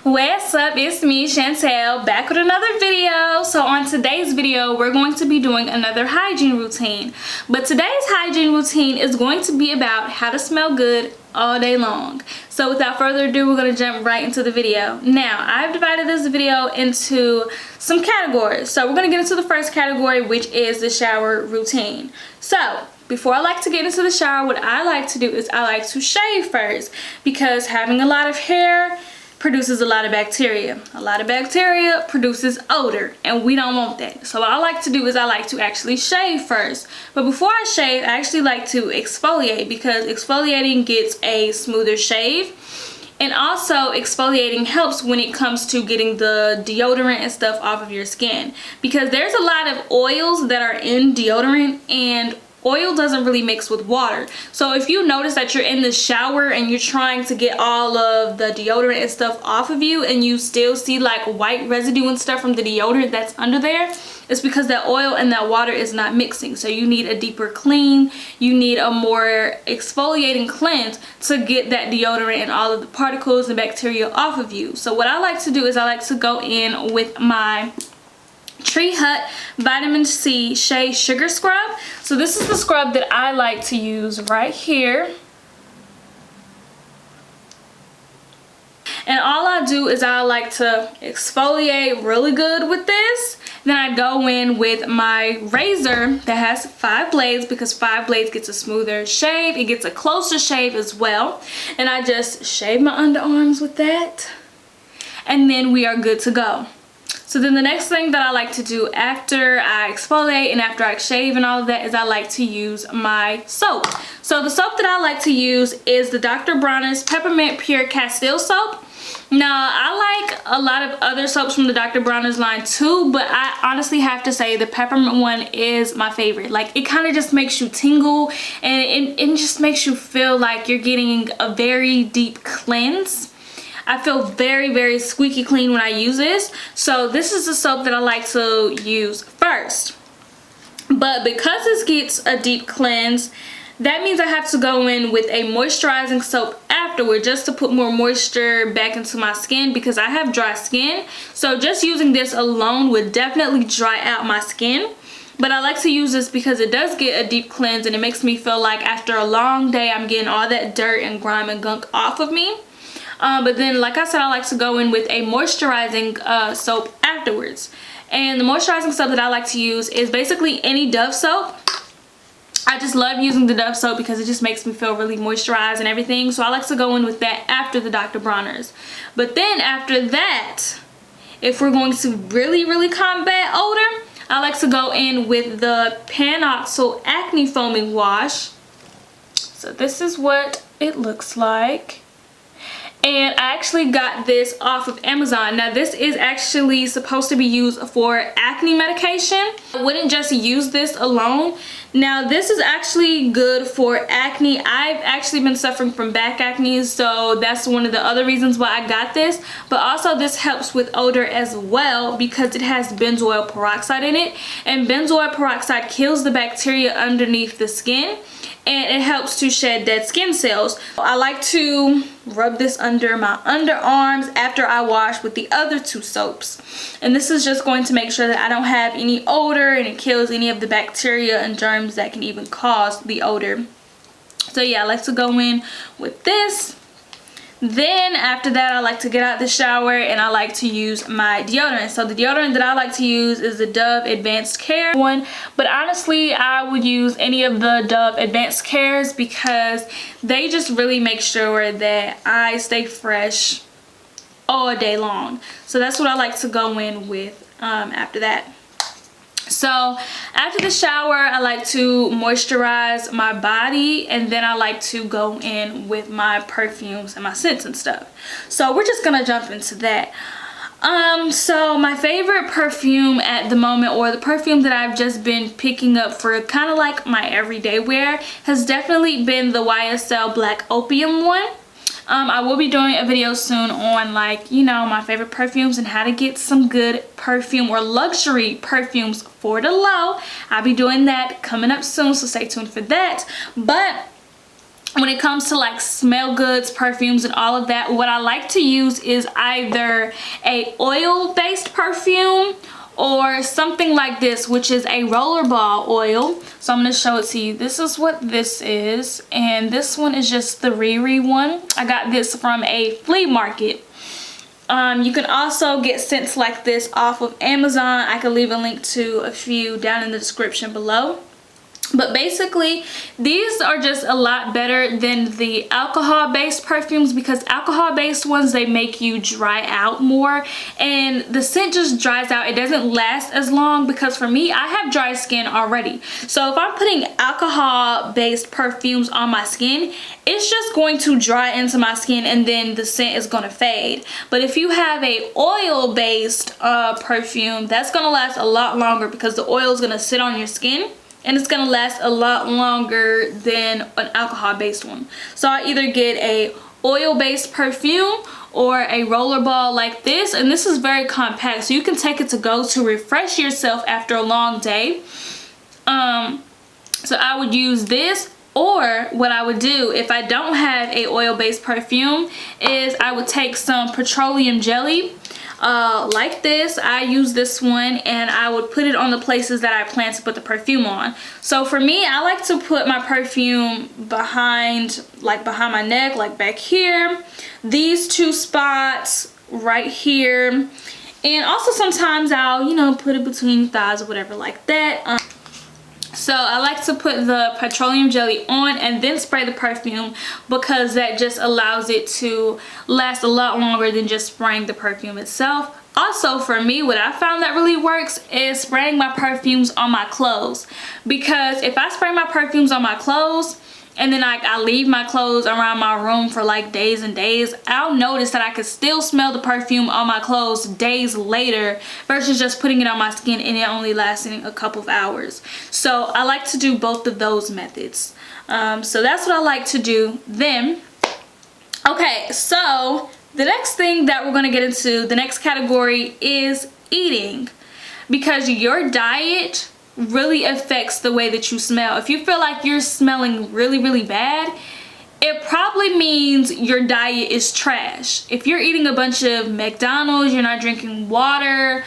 What's up? It's me, Chantel, back with another video. So on today's video, we're going to be doing another hygiene routine. But today's hygiene routine is going to be about how to smell good all day long. So without further ado, we're going to jump right into the video. Now, I've divided this video into some categories. So we're going to get into the first category, which is the shower routine. So before I like to get into the shower, what I like to do is I like to shave first, because having a lot of hair produces a lot of bacteria. A lot of bacteria produces odor, and we don't want that. So what I like to do is I like to actually shave first. But before I shave, I actually like to exfoliate, because exfoliating gets a smoother shave. And also exfoliating helps when it comes to getting the deodorant and stuff off of your skin, because there's a lot of oils that are in deodorant, and oil doesn't really mix with water. So if you notice that you're in the shower and you're trying to get all of the deodorant and stuff off of you, and you still see like white residue and stuff from the deodorant that's under there, it's because that oil and that water is not mixing. So you need a deeper clean, you need a more exfoliating cleanse to get that deodorant and all of the particles and bacteria off of you. So what I like to do is I like to go in with my Tree Hut Vitamin C Shea Sugar Scrub. So this is the scrub that I like to use right here. And all I do is I like to exfoliate really good with this. Then I go in with my razor that has 5 blades, because 5 blades gets a smoother shave. It gets a closer shave as well. And I just shave my underarms with that. And then we are good to go. So then the next thing that I like to do after I exfoliate and after I shave and all of that is I like to use my soap. So the soap that I like to use is the Dr. Bronner's Peppermint Pure Castile soap. Now, I like a lot of other soaps from the Dr. Bronner's line too, but I honestly have to say the peppermint one is my favorite. Like, it kind of just makes you tingle, and it just makes you feel like you're getting a very deep cleanse. I feel very, very squeaky clean when I use this. So this is the soap that I like to use first. But because this gets a deep cleanse, that means I have to go in with a moisturizing soap afterward, just to put more moisture back into my skin, because I have dry skin. So just using this alone would definitely dry out my skin. But I like to use this because it does get a deep cleanse, and it makes me feel like after a long day I'm getting all that dirt and grime and gunk off of me. But then, like I said, I like to go in with a moisturizing soap afterwards. And the moisturizing soap that I like to use is basically any Dove soap. I just love using the Dove soap because it just makes me feel really moisturized and everything. So I like to go in with that after the Dr. Bronner's. But then after that, if we're going to really, really combat odor, I like to go in with the Panoxyl Acne Foaming Wash. So this is what it looks like. And I actually got this off of Amazon. Now, this is actually supposed to be used for acne medication. I wouldn't just use this alone. Now, this is actually good for acne. I've actually been suffering from back acne, so that's one of the other reasons why I got this. But also, this helps with odor as well, because it has benzoyl peroxide in it. And benzoyl peroxide kills the bacteria underneath the skin, and it helps to shed dead skin cells. I like to rub this under my underarms after I wash with the other 2 soaps. And this is just going to make sure that I don't have any odor, and it kills any of the bacteria and germs that can even cause the odor. So yeah, I like to go in with this. Then after that, I like to get out the shower and I like to use my deodorant. So the deodorant that I like to use is the Dove Advanced Care one. But honestly, I would use any of the Dove Advanced Cares, because they just really make sure that I stay fresh all day long. So that's what I like to go in with after that. So after the shower, I like to moisturize my body, and then I like to go in with my perfumes and my scents and stuff. So we're just gonna jump into that. So my favorite perfume at the moment, or the perfume that I've just been picking up for kind of like my everyday wear, has definitely been the YSL Black Opium one. I will be doing a video soon on, like, you know, my favorite perfumes and how to get some good perfume or luxury perfumes for the low. I'll be doing that coming up soon, so stay tuned for that. But when it comes to like smell goods, perfumes, and all of that, what I like to use is either a oil-based perfume or something like this, which is a rollerball oil. So I'm going to show it to you. This is what this is, and this one is just the Riri one. I got this from a flea market. You can also get scents like this off of Amazon. I can leave a link to a few down in the description below. But basically, these are just a lot better than the alcohol-based perfumes, because alcohol-based ones, they make you dry out more, and the scent just dries out. It doesn't last as long, because for me, I have dry skin already. So if I'm putting alcohol-based perfumes on my skin, it's just going to dry into my skin, and then the scent is going to fade. But if you have a oil-based perfume, that's going to last a lot longer, because the oil is going to sit on your skin, and it's gonna last a lot longer than an alcohol-based one. So I either get a oil-based perfume or a rollerball like this, and this is very compact, so you can take it to go to refresh yourself after a long day. So I would use this, or what I would do if I don't have a oil-based perfume is I would take some petroleum jelly like this. I use this one, and I would put it on the places that I plan to put the perfume on. So for me, I like to put my perfume behind my neck, like back here, these two spots right here, and also sometimes I'll, you know, put it between thighs or whatever like that. So I like to put the petroleum jelly on and then spray the perfume, because that just allows it to last a lot longer than just spraying the perfume itself. Also, for me, what I found that really works is spraying my perfumes on my clothes, because if I spray my perfumes on my clothes and then I leave my clothes around my room for like days and days, I'll notice that I could still smell the perfume on my clothes days later versus just putting it on my skin and it only lasting a couple of hours. So I like to do both of those methods. So that's what I like to do then. Okay, so the next thing that we're going to get into, the next category, is eating, because your diet really affects the way that you smell. If you feel like you're smelling really bad, it probably means your diet is trash. If you're eating a bunch of McDonald's, you're not drinking water,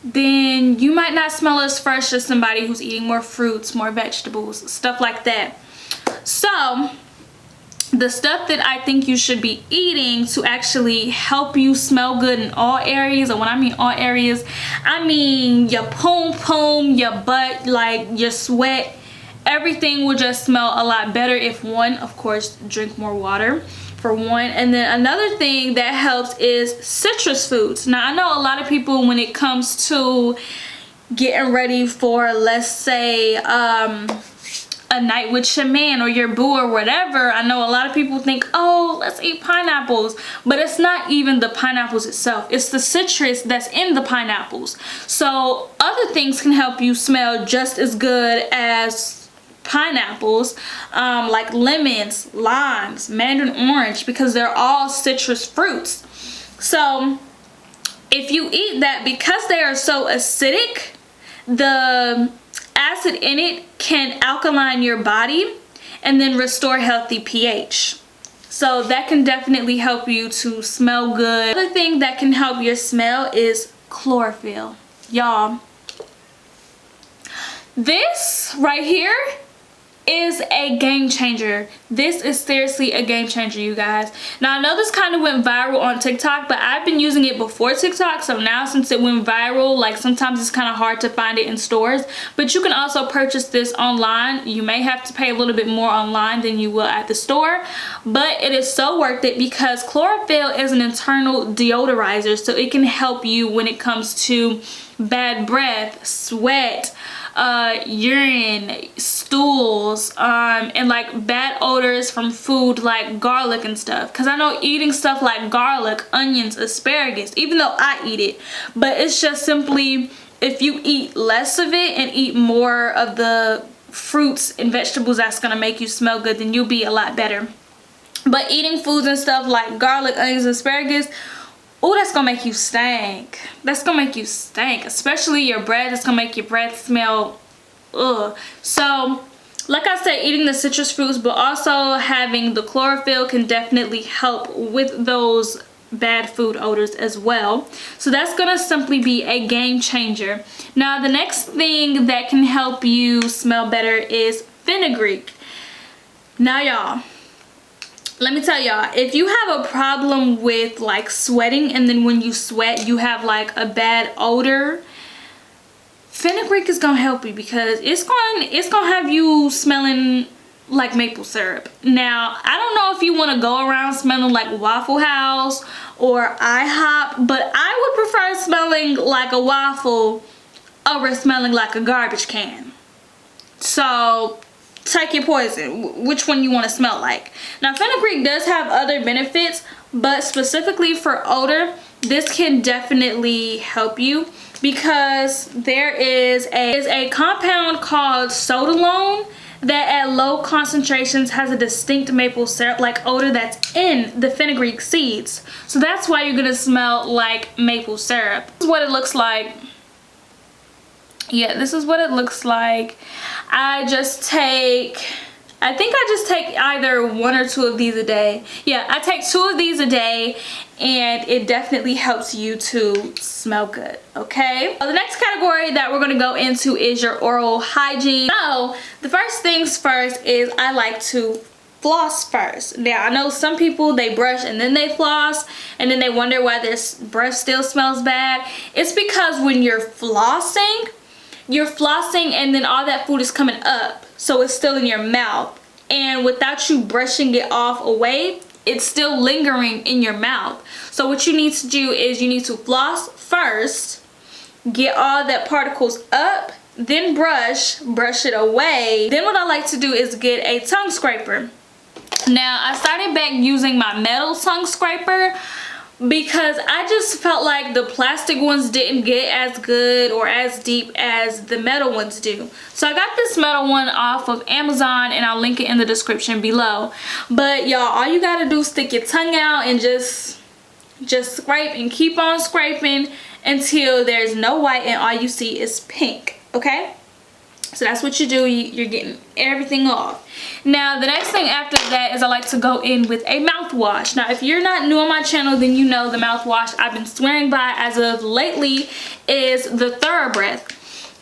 then you might not smell as fresh as somebody who's eating more fruits, more vegetables, stuff like that. So the stuff that I think you should be eating to actually help you smell good in all areas, and when I mean all areas, I mean your pom-pom, your butt, like your sweat, everything will just smell a lot better if, one, of course, drink more water, for one. And then another thing that helps is citrus foods. Now I know a lot of people, when it comes to getting ready for, let's say, a night with your man or your boo or whatever, I know a lot of people think, oh, let's eat pineapples, but it's not even the pineapples itself, it's the citrus that's in the pineapples. So other things can help you smell just as good as pineapples, like lemons, limes, mandarin orange, because they're all citrus fruits. So if you eat that, because they are so acidic, the acid in it can alkaline your body and then restore healthy pH. So that can definitely help you to smell good. Another thing that can help your smell is chlorophyll. Y'all, this right here is a game changer. This is seriously a game changer, you guys. Now I know this kind of went viral on TikTok, but I've been using it before TikTok, so now since it went viral, like sometimes it's kind of hard to find it in stores, but you can also purchase this online. You may have to pay a little bit more online than you will at the store, but it is so worth it, because chlorophyll is an internal deodorizer, so it can help you when it comes to bad breath, sweat, urine, stools, and like bad odors from food like garlic and stuff. Because I know eating stuff like garlic, onions, asparagus, even though I eat it, but it's just simply, if you eat less of it and eat more of the fruits and vegetables that's gonna make you smell good, then you'll be a lot better. But eating foods and stuff like garlic, onions, asparagus, oh, that's gonna make you stink. That's gonna make you stink, especially your breath. It's gonna make your breath smell ugh. So like I said, eating the citrus fruits, but also having the chlorophyll can definitely help with those bad food odors as well. So that's gonna simply be a game changer. Now the next thing that can help you smell better is fenugreek. Now y'all, let me tell y'all, if you have a problem with like sweating, and then when you sweat you have like a bad odor, fenugreek is gonna help you, because it's gonna have you smelling like maple syrup. Now I don't know if you want to go around smelling like Waffle House or IHOP, but I would prefer smelling like a waffle over smelling like a garbage can. So take your poison, which one you want to smell like. Now fenugreek does have other benefits, but specifically for odor, this can definitely help you, because there is a compound called sodalone that at low concentrations has a distinct maple syrup like odor that's in the fenugreek seeds. So that's why you're gonna smell like maple syrup. This is what it looks like. Yeah, this is what it looks like. I think I just take either 1 or 2 of these a day. Yeah, I take 2 of these a day, and it definitely helps you to smell good, okay? The next category that we're gonna go into is your oral hygiene. So the first things first is I like to floss first. Now I know some people, they brush and then they floss, and then they wonder why their breath still smells bad. It's because when you're flossing and then all that food is coming up, so it's still in your mouth, and without you brushing it off away, it's still lingering in your mouth. So what you need to do is you need to floss first, get all that particles up, then brush it away. Then what I like to do is get a tongue scraper. Now I started back using my metal tongue scraper because I just felt like the plastic ones didn't get as good or as deep as the metal ones do. So I got this metal one off of Amazon, and I'll link it in the description below. But y'all, all you gotta do is stick your tongue out and just scrape and keep on scraping until there's no white and all you see is pink, okay? So that's what you do. You're getting everything off. Now the next thing after that is I like to go in with a mouthwash. Now if you're not new on my channel, then you know the mouthwash I've been swearing by as of lately is the Thoroughbreath.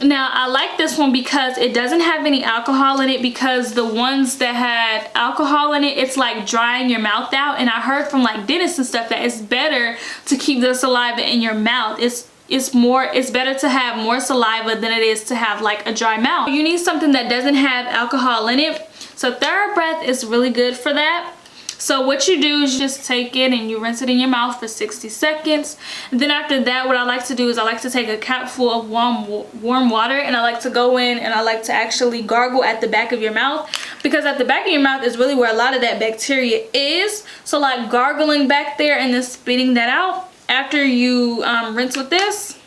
Now I like this one because it doesn't have any alcohol in it, because the ones that had alcohol in it, it's like drying your mouth out, and I heard from like dentists and stuff that it's better to keep the saliva in your mouth. It's better to have more saliva than it is to have like a dry mouth. You need something that doesn't have alcohol in it. So Thoroughbreath is really good for that. So what you do is you just take it and you rinse it in your mouth for 60 seconds. And then after that, what I like to do is I like to take a capful of warm water, and I like to go in and I like to actually gargle at the back of your mouth, because at the back of your mouth is really where a lot of that bacteria is. So like gargling back there and then spitting that out. After you rinse with this,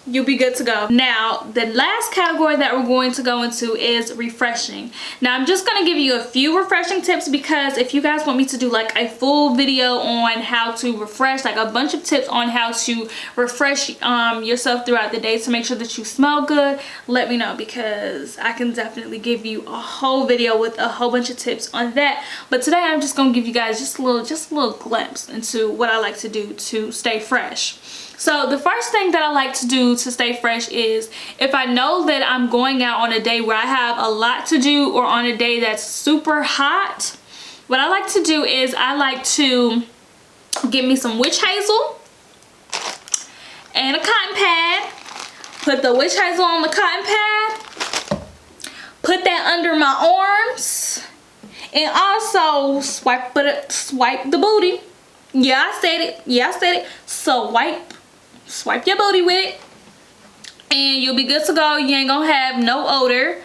you'll be good to go. Now the last category that we're going to go into is refreshing. Now I'm just going to give you a few refreshing tips, because if you guys want me to do like a full video on how to refresh, like a bunch of tips on how to refresh yourself throughout the day to make sure that you smell good, let me know, because I can definitely give you a whole video with a whole bunch of tips on that. But today I'm just going to give you guys just a little glimpse into what I like to do to stay fresh. So the first thing that I like to do to stay fresh is, if I know that I'm going out on a day where I have a lot to do, or on a day that's super hot, what I like to do is I like to get me some witch hazel and a cotton pad. Put the witch hazel on the cotton pad, put that under my arms, and also swipe the booty. Yeah, I said it. So swipe your booty with it, and you'll be good to go. You ain't gonna have no odor.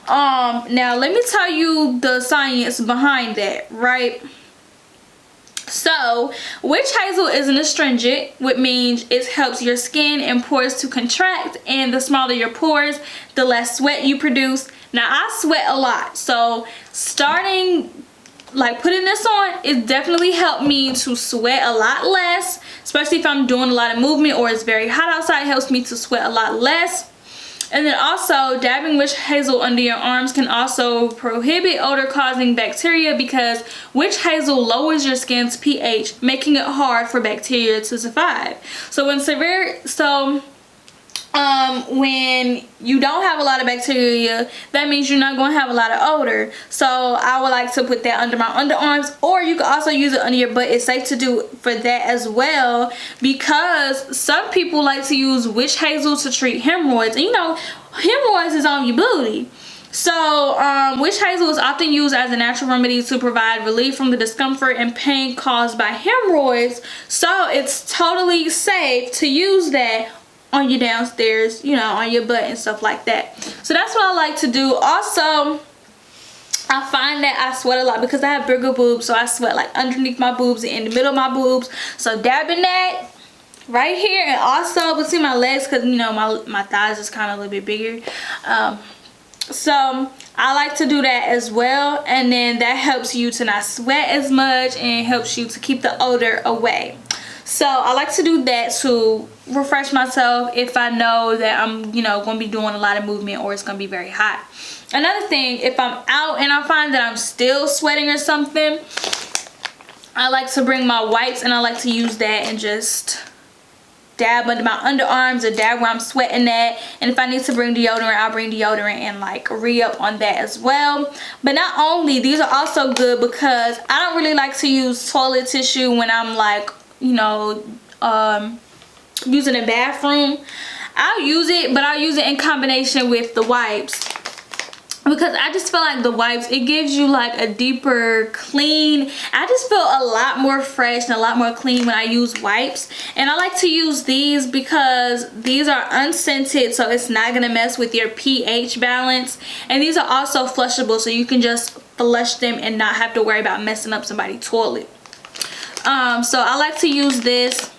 Now let me tell you the science behind that, right? So witch hazel is an astringent, which means it helps your skin and pores to contract, and the smaller your pores, the less sweat you produce. Now I sweat a lot, so putting this on, it definitely helped me to sweat a lot less, especially if I'm doing a lot of movement or it's very hot outside. It helps me to sweat a lot less. And then also, dabbing witch hazel under your arms can also prohibit odor-causing bacteria because witch hazel lowers your skin's pH, making it hard for bacteria to survive. So when you don't have a lot of bacteria, that means you're not going to have a lot of odor. So I would like to put that under my underarms, or you can also use it under your butt. It's safe to do for that as well, because some people like to use witch hazel to treat hemorrhoids, and you know, hemorrhoids is on your booty. So witch hazel is often used as a natural remedy to provide relief from the discomfort and pain caused by hemorrhoids. So it's totally safe to use that on your downstairs, you know, on your butt and stuff like that. So that's what I like to do. Also, I find that I sweat a lot because I have bigger boobs, so I sweat like underneath my boobs and in the middle of my boobs. So dabbing that right here, and also between my legs, because you know my thighs is kind of a little bit bigger. So I like to do that as well, and then that helps you to not sweat as much and helps you to keep the odor away. So I like to do that to refresh myself if I know that I'm, you know, going to be doing a lot of movement or it's going to be very hot. Another thing, if I'm out and I find that I'm still sweating or something, I like to bring my wipes and I like to use that and just dab under my underarms or dab where I'm sweating at. And if I need to bring deodorant, I'll bring deodorant and like re-up on that as well. But not only, these are also good because I don't really like to use toilet tissue when I'm like, you know, using a bathroom. I'll use it, but I'll use it in combination with the wipes, because I just feel like the wipes, it gives you like a deeper clean. I just feel a lot more fresh and a lot more clean when I use wipes. And I like to use these because these are unscented, so it's not gonna mess with your pH balance. And these are also flushable, so you can just flush them and not have to worry about messing up somebody's toilet. So I like to use this.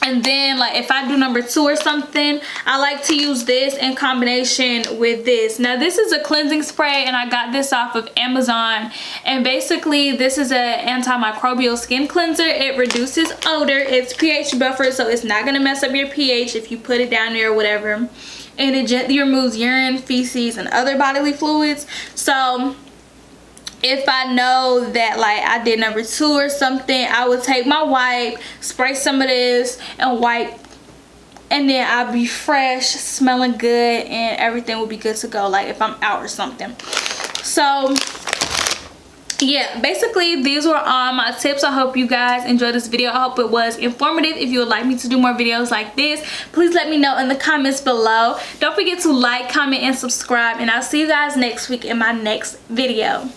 And then like if I do number 2 or something, I like to use this in combination with this. Now this is a cleansing spray and I got this off of Amazon, and basically this is an antimicrobial skin cleanser. It reduces odor, it's pH buffer, so it's not gonna mess up your pH if you put it down there or whatever, and it gently removes urine, feces, and other bodily fluids. So if I know that like I did number 2 or something, I would take my wipe, spray some of this and wipe, and then I'll be fresh, smelling good, and everything will be good to go, like if I'm out or something. So yeah, basically these were all my tips. I hope you guys enjoyed this video. I hope it was informative. If you would like me to do more videos like this, please let me know in the comments below. Don't forget to like, comment, and subscribe, and I'll see you guys next week in my next video.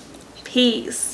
Peace.